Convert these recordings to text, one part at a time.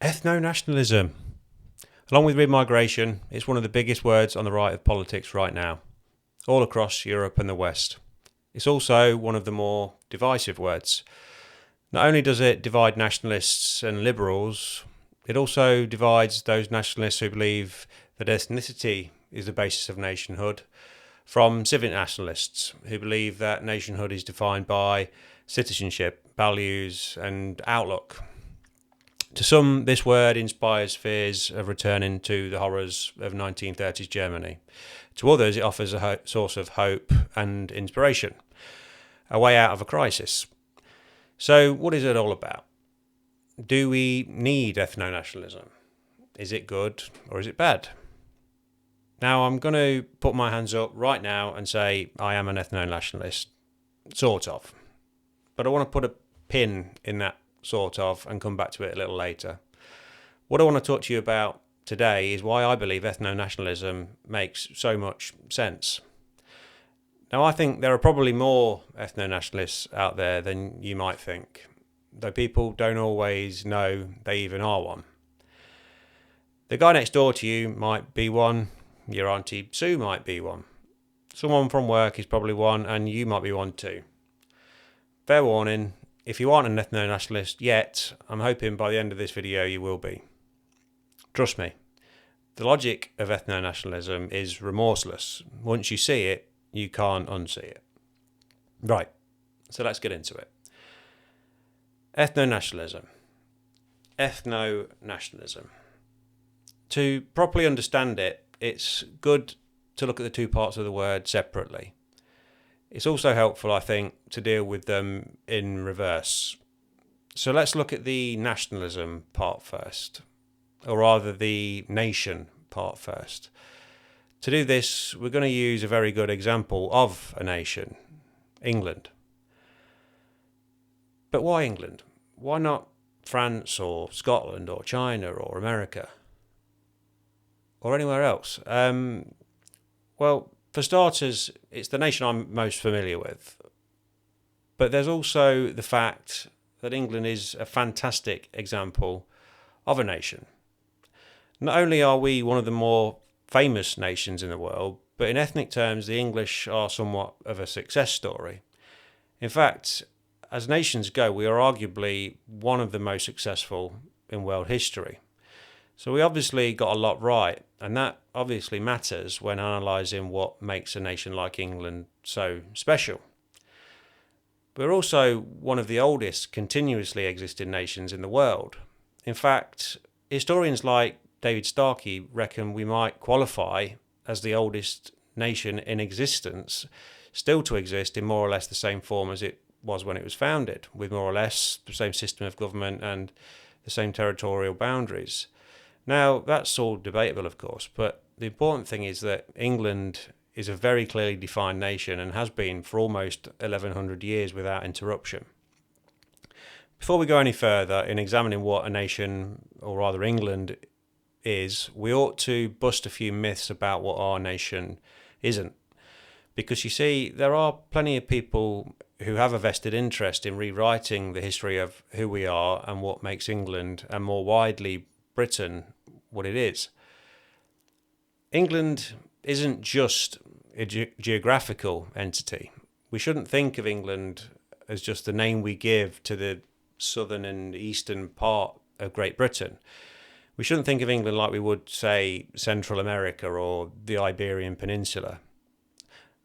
Ethnonationalism. Along with remigration, it's one of the biggest words on the right of politics right now, all across Europe and the West. It's also one of the more divisive words. Not only does it divide nationalists and liberals, it also divides those nationalists who believe that ethnicity is the basis of nationhood from civic nationalists who believe that nationhood is defined by citizenship, values, and outlook. To some, this word inspires fears of returning to the horrors of 1930s Germany. To others, it offers a source of hope and inspiration, a way out of a crisis. So, what is it all about? Do we need ethno-nationalism? Is it good or is it bad? Now, I'm going to put my hands up right now and say I am an ethno-nationalist, sort of. But I want to put a pin in that sort of, and come back to it a little later. What I want to talk to you about today is why I believe ethno-nationalism makes so much sense. Now, I think there are probably more ethno-nationalists out there than you might think, though people don't always know they even are one. The guy next door to you might be one, your Auntie Sue might be one, someone from work is probably one, and you might be one too. Fair warning, if you aren't an ethno-nationalist yet, I'm hoping by the end of this video you will be. Trust me, the logic of ethno-nationalism is remorseless. Once you see it, you can't unsee it. Right, so let's get into it. Ethno-nationalism. Ethno-nationalism. To properly understand it, it's good to look at the two parts of the word separately. It's also helpful, I think, to deal with them in reverse. So let's look at the nationalism part first, or rather the nation part first. To do this, we're going to use a very good example of a nation, England. But why England? Why not France or Scotland or China or America? Or anywhere else? Well, for starters, it's the nation I'm most familiar with. But there's also the fact that England is a fantastic example of a nation. Not only are we one of the more famous nations in the world, but in ethnic terms, the English are somewhat of a success story. In fact, as nations go, we are arguably one of the most successful in world history. So we obviously got a lot right, and that obviously matters when analysing what makes a nation like England so special. We're also one of the oldest continuously existing nations in the world. In fact, historians like David Starkey reckon we might qualify as the oldest nation in existence, still to exist in more or less the same form as it was when it was founded, with more or less the same system of government and the same territorial boundaries. Now, that's all debatable, of course, but the important thing is that England is a very clearly defined nation and has been for almost 1100 years without interruption. Before we go any further in examining what a nation, or rather England, is, we ought to bust a few myths about what our nation isn't. Because you see, there are plenty of people who have a vested interest in rewriting the history of who we are and what makes England, and more widely Britain, what it is. England isn't just a geographical entity. We shouldn't think of England as just the name we give to the southern and eastern part of Great Britain. We shouldn't think of England like we would, say, Central America or the Iberian Peninsula.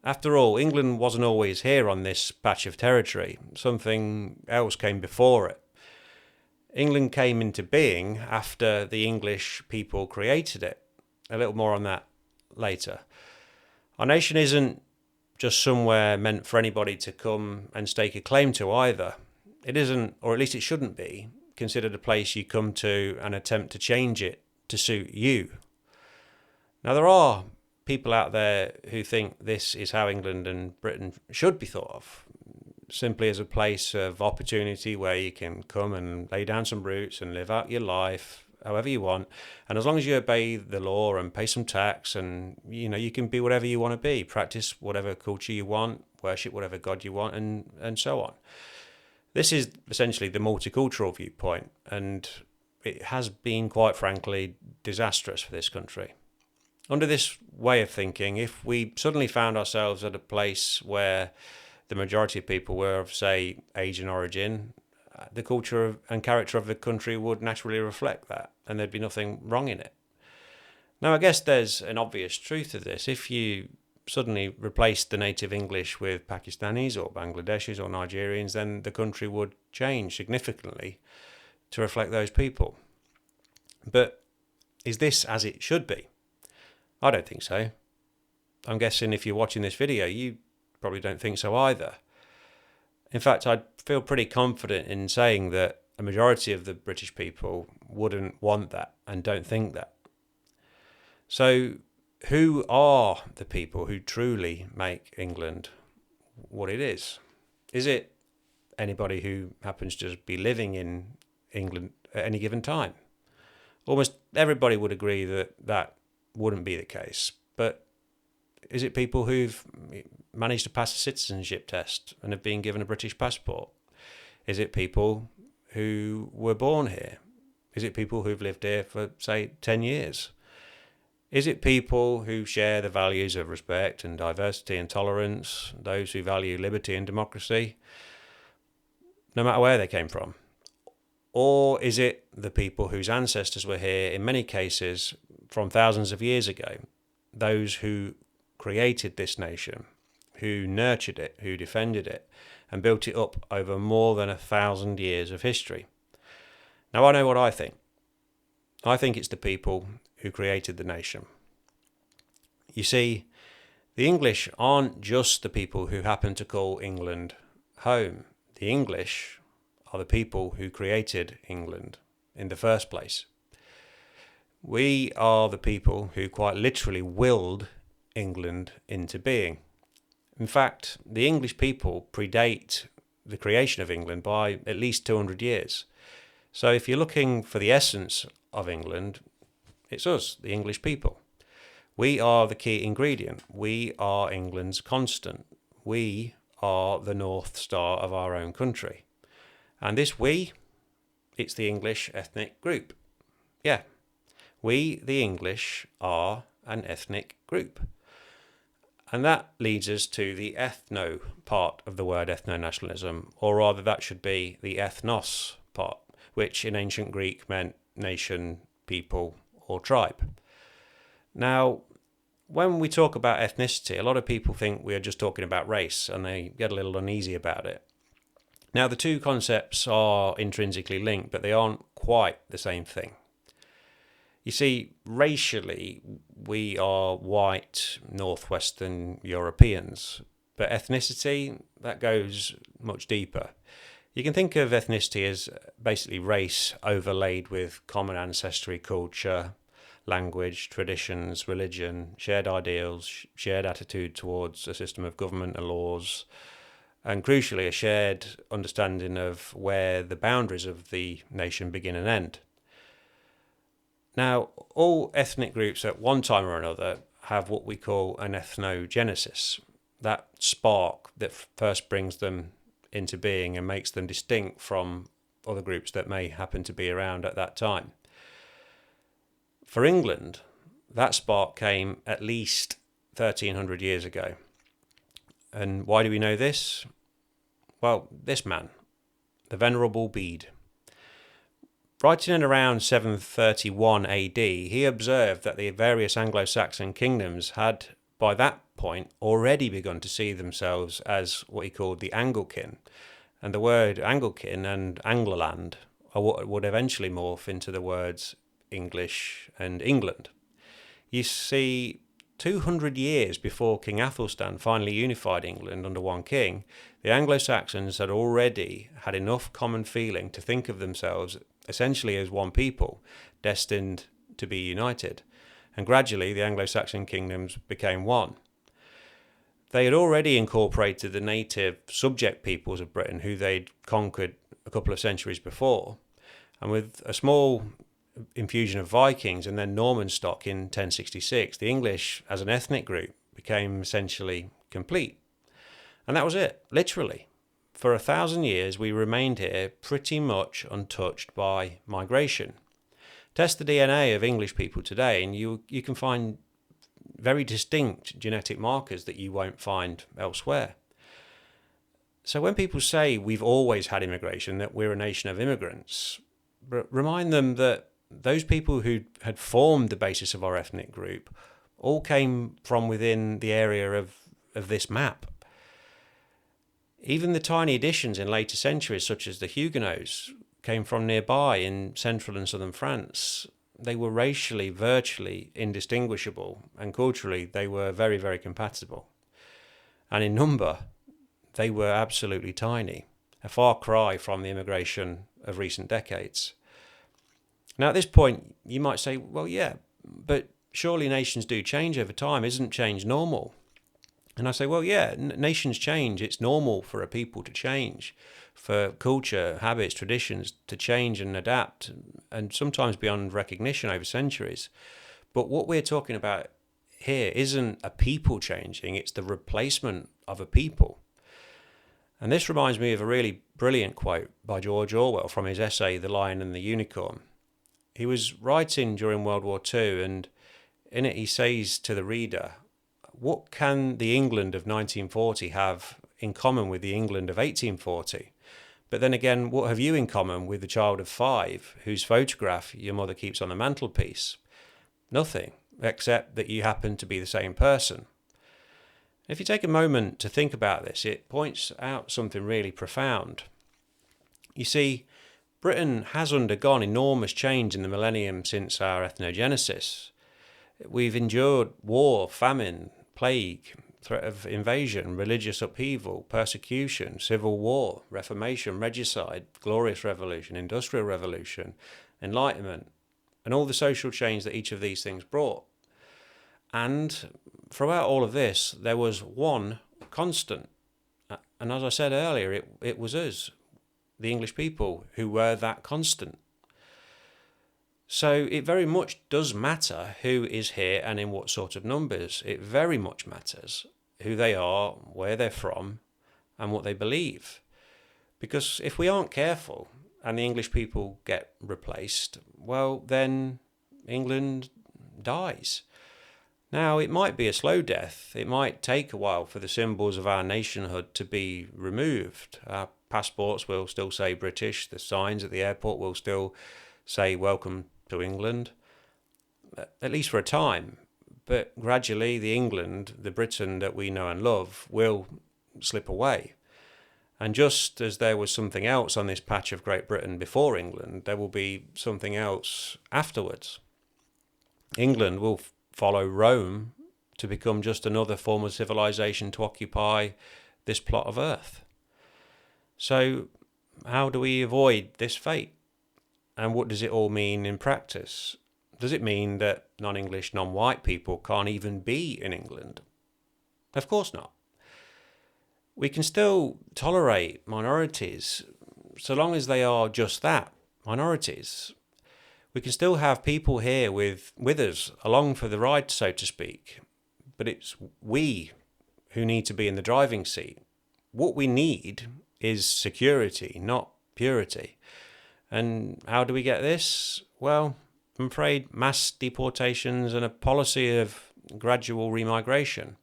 After all, England wasn't always here on this patch of territory. Something else came before it. England came into being after the English people created it. A little more on that later. Our nation isn't just somewhere meant for anybody to come and stake a claim to either. It isn't, or at least it shouldn't be, considered a place you come to and attempt to change it to suit you. Now, there are people out there who think this is how England and Britain should be thought of, simply as a place of opportunity where you can come and lay down some roots and live out your life however you want, and as long as you obey the law and pay some tax, and you can be whatever you want to be, practice whatever culture you want, worship whatever god you want, and so on. This is essentially the multicultural viewpoint, and it has been, quite frankly, disastrous for this country. Under this way of thinking, if we suddenly found ourselves at a place where the majority of people were of, say, Asian origin, the culture and character of the country would naturally reflect that, and there'd be nothing wrong in it. Now, I guess there's an obvious truth to this. If you suddenly replaced the native English with Pakistanis or Bangladeshis or Nigerians, then the country would change significantly to reflect those people. But is this as it should be? I don't think so. I'm guessing if you're watching this video, you probably don't think so either. In fact, I'd feel pretty confident in saying that a majority of the British people wouldn't want that and don't think that. So, who are the people who truly make England what it is? Is it anybody who happens to just be living in England at any given time? Almost everybody would agree that that wouldn't be the case. But is it people who've managed to pass a citizenship test and have been given a British passport? Is it people who were born here? Is it people who've lived here for, say, 10 years? Is it people who share the values of respect and diversity and tolerance, those who value liberty and democracy, no matter where they came from? Or is it the people whose ancestors were here, in many cases, from thousands of years ago, those who created this nation, who nurtured it, who defended it, and built it up over more than 1,000 years of history? Now, I know what I think. I think it's the people who created the nation. You see, the English aren't just the people who happen to call England home. The English are the people who created England in the first place. We are the people who quite literally willed England into being. In fact, the English people predate the creation of England by at least 200 years. So if you're looking for the essence of England, it's us, the English people. We are the key ingredient. We are England's constant. We are the North Star of our own country. And this we, it's the English ethnic group. Yeah, we, the English, are an ethnic group. And that leads us to the ethno part of the word ethnonationalism, or rather that should be the ethnos part, which in ancient Greek meant nation, people, or tribe. Now, when we talk about ethnicity, a lot of people think we are just talking about race, and they get a little uneasy about it. Now, the two concepts are intrinsically linked, but they aren't quite the same thing. You see, racially, we are white, northwestern Europeans, but ethnicity, that goes much deeper. You can think of ethnicity as basically race overlaid with common ancestry, culture, language, traditions, religion, shared ideals, shared attitude towards a system of government and laws, and crucially, a shared understanding of where the boundaries of the nation begin and end. Now, all ethnic groups at one time or another have what we call an ethnogenesis, that spark that first brings them into being and makes them distinct from other groups that may happen to be around at that time. For England, that spark came at least 1,300 years ago. And why do we know this? Well, this man, the Venerable Bede. Writing in around 731 AD, he observed that the various Anglo-Saxon kingdoms had, by that point, already begun to see themselves as what he called the Anglekin. And the word Anglekin and Angloland are what would eventually morph into the words English and England. You see, 200 years before King Athelstan finally unified England under one king, the Anglo-Saxons had already had enough common feeling to think of themselves essentially as one people, destined to be united. And gradually the Anglo-Saxon kingdoms became one. They had already incorporated the native subject peoples of Britain who they'd conquered a couple of centuries before. And with a small infusion of Vikings and then Norman stock in 1066, the English as an ethnic group became essentially complete. And that was it, literally. For 1,000 years we remained here pretty much untouched by migration. Test the DNA of English people today and you can find very distinct genetic markers that you won't find elsewhere. So when people say we've always had immigration, that we're a nation of immigrants, remind them that those people who had formed the basis of our ethnic group all came from within the area of this map. Even the tiny additions in later centuries, such as the Huguenots, came from nearby in central and southern France. They were racially virtually indistinguishable, and culturally they were very, very compatible. And in number, they were absolutely tiny, a far cry from the immigration of recent decades. Now, at this point, you might say, well, yeah, but surely nations do change over time. Isn't change normal? And I say, well, yeah, nations change. It's normal for a people to change, for culture, habits, traditions to change and adapt, and sometimes beyond recognition over centuries. But what we're talking about here isn't a people changing, it's the replacement of a people. And this reminds me of a really brilliant quote by George Orwell from his essay, The Lion and the Unicorn. He was writing during World War II, and in it he says to the reader, what can the England of 1940 have in common with the England of 1840? But then again, what have you in common with the child of 5 whose photograph your mother keeps on the mantelpiece? Nothing, except that you happen to be the same person. If you take a moment to think about this, it points out something really profound. You see, Britain has undergone enormous change in the millennium since our ethnogenesis. We've endured war, famine, plague, threat of invasion, religious upheaval, persecution, civil war, reformation, regicide, glorious revolution, industrial revolution, enlightenment, and all the social change that each of these things brought. And throughout all of this, there was one constant. And as I said earlier, it was us, the English people, who were that constant. So it very much does matter who is here and in what sort of numbers. It very much matters who they are, where they're from, and what they believe. Because if we aren't careful and the English people get replaced, well, then England dies. Now, it might be a slow death. It might take a while for the symbols of our nationhood to be removed. Our passports will still say British. The signs at the airport will still say welcome to England, at least for a time. But gradually, the England, the Britain that we know and love, will slip away. And just as there was something else on this patch of Great Britain before England, there will be something else afterwards. England will follow Rome to become just another form of civilization to occupy this plot of earth. So how do we avoid this fate? And what does it all mean in practice? Does it mean that non-English, non-white people can't even be in England? Of course not. We can still tolerate minorities so long as they are just that, minorities. We can still have people here with us, along for the ride, so to speak. But it's we who need to be in the driving seat. What we need is security, not purity. And how do we get this? Well, I'm afraid mass deportations and a policy of gradual remigration.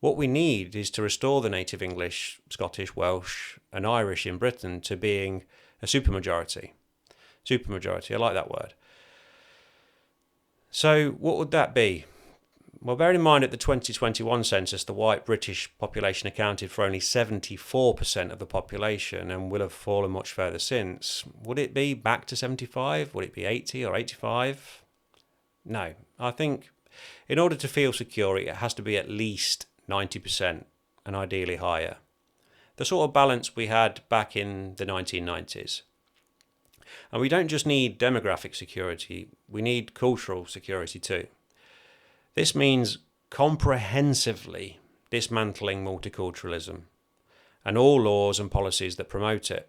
What we need is to restore the native English, Scottish, Welsh and Irish in Britain to being a supermajority. Supermajority, I like that word. So what would that be? Well, bear in mind at the 2021 census, the white British population accounted for only 74% of the population and will have fallen much further since. Would it be back to 75? Would it be 80 or 85? No, I think in order to feel secure, it has to be at least 90% and ideally higher. The sort of balance we had back in the 1990s. And we don't just need demographic security, we need cultural security too. This means comprehensively dismantling multiculturalism and all laws and policies that promote it.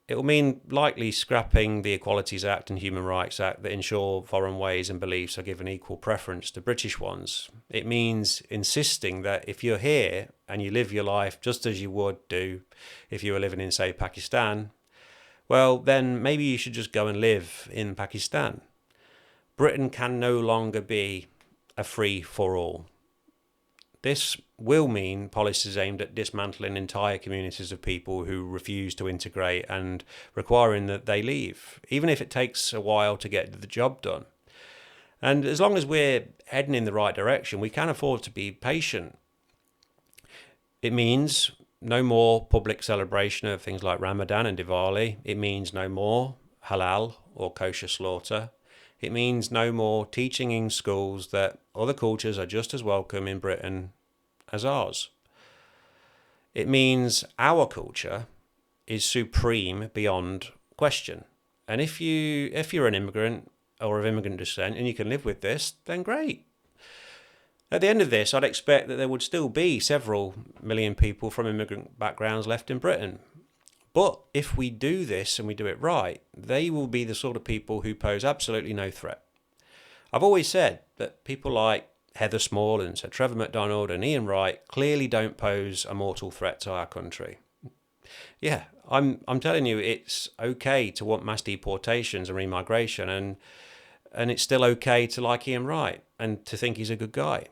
It will mean likely scrapping the Equalities Act and Human Rights Act that ensure foreign ways and beliefs are given equal preference to British ones. It means insisting that if you're here and you live your life just as you would do if you were living in, say, Pakistan, well, then maybe you should just go and live in Pakistan. Britain can no longer be a free-for-all. This will mean policies aimed at dismantling entire communities of people who refuse to integrate and requiring that they leave, even if it takes a while to get the job done. And as long as we're heading in the right direction, we can afford to be patient. It means no more public celebration of things like Ramadan and Diwali. It means no more halal or kosher slaughter. It means no more teaching in schools that other cultures are just as welcome in Britain as ours. It means our culture is supreme beyond question. And if you're an immigrant or of immigrant descent and you can live with this, then great. At the end of this, I'd expect that there would still be several million people from immigrant backgrounds left in Britain. But if we do this and we do it right, they will be the sort of people who pose absolutely no threat. I've always said that people like Heather Small and Sir Trevor MacDonald and Ian Wright clearly don't pose a mortal threat to our country. Yeah, I'm telling you, it's okay to want mass deportations and remigration, and it's still okay to like Ian Wright and to think he's a good guy.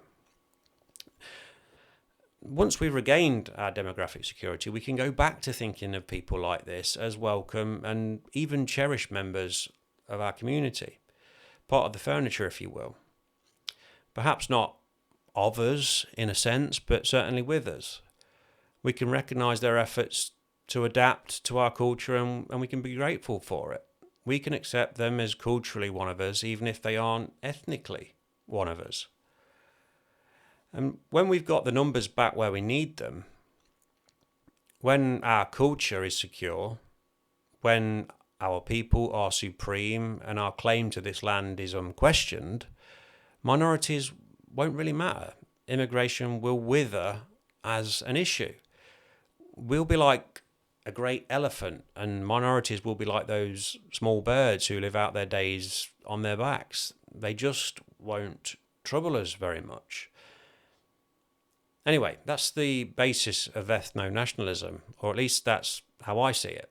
Once we've regained our demographic security, we can go back to thinking of people like this as welcome and even cherished members of our community, part of the furniture, if you will. Perhaps not of us in a sense, but certainly with us. We can recognise their efforts to adapt to our culture, and we can be grateful for it. We can accept them as culturally one of us, even if they aren't ethnically one of us. And when we've got the numbers back where we need them, when our culture is secure, when our people are supreme and our claim to this land is unquestioned, minorities won't really matter. Immigration will wither as an issue. We'll be like a great elephant, and minorities will be like those small birds who live out their days on their backs. They just won't trouble us very much. Anyway, that's the basis of ethnonationalism, or at least that's how I see it.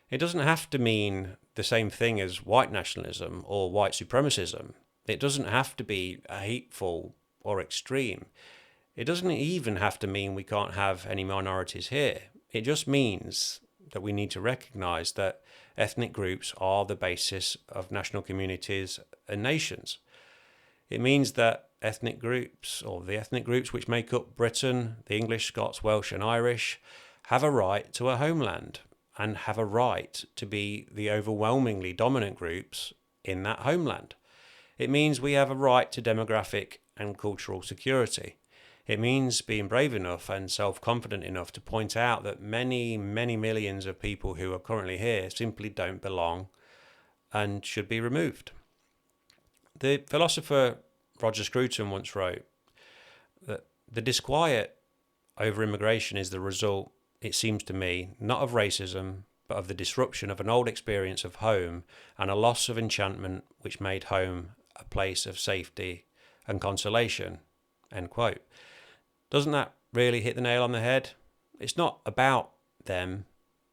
It doesn't have to mean the same thing as white nationalism or white supremacism. It doesn't have to be hateful or extreme. It doesn't even have to mean we can't have any minorities here. It just means that we need to recognise that ethnic groups are the basis of national communities and nations. It means that ethnic groups, or the ethnic groups which make up Britain, the English, Scots, Welsh and Irish, have a right to a homeland and have a right to be the overwhelmingly dominant groups in that homeland. It means we have a right to demographic and cultural security. It means being brave enough and self-confident enough to point out that many, many millions of people who are currently here simply don't belong and should be removed. The philosopher Roger Scruton once wrote that the disquiet over immigration is the result, it seems to me, not of racism, but of the disruption of an old experience of home and a loss of enchantment which made home a place of safety and consolation. End quote. Doesn't that really hit the nail on the head? It's not about them,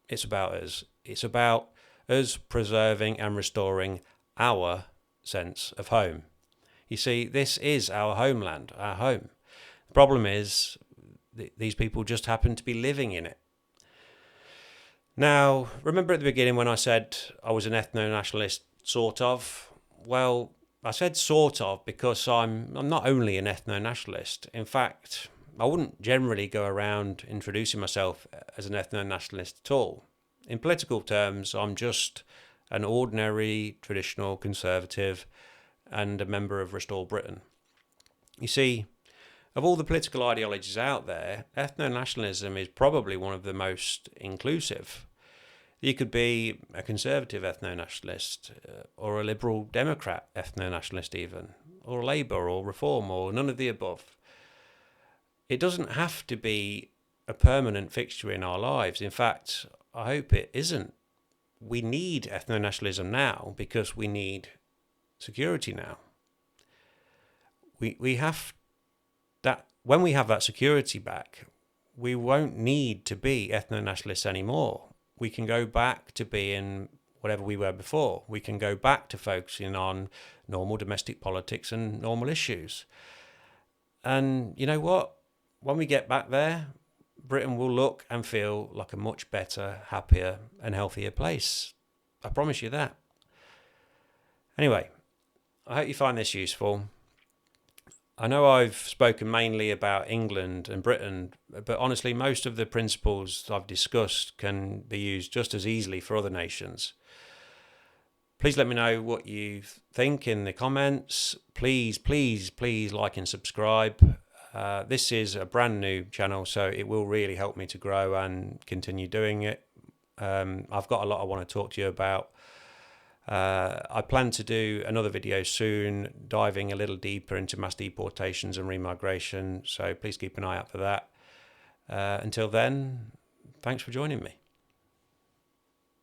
it's about us. It's about us preserving and restoring our sense of home. You see, this is our homeland, our home. The problem is these people just happen to be living in it. Now, remember at the beginning when I said I was an ethno-nationalist, sort of? Well, I said sort of because I'm not only an ethno-nationalist. In fact, I wouldn't generally go around introducing myself as an ethno-nationalist at all. In political terms, I'm just an ordinary, traditional conservative and a member of Restore Britain. You see, of all the political ideologies out there, ethno-nationalism is probably one of the most inclusive. You could be a conservative ethno-nationalist, or a liberal democrat ethno-nationalist even, or Labour or Reform, or none of the above. It doesn't have to be a permanent fixture in our lives. In fact, I hope it isn't. We need ethno-nationalism now because we need security now. We have that. When we have that security back, we won't need to be ethno-nationalists anymore. we can go back to being whatever we were before. We can go back to focusing on normal domestic politics and normal issues. And you know what? When we get back there, Britain will look and feel like a much better, happier and healthier place. I promise you that. Anyway, I hope you find this useful. I know I've spoken mainly about England and Britain, but honestly, most of the principles I've discussed can be used just as easily for other nations. Please let me know what you think in the comments. Please like and subscribe. This is a brand new channel, so it will really help me to grow and continue doing it. I've got a lot I want to talk to you about. I plan to do another video soon, diving a little deeper into mass deportations and remigration, so please keep an eye out for that. Until then, thanks for joining me.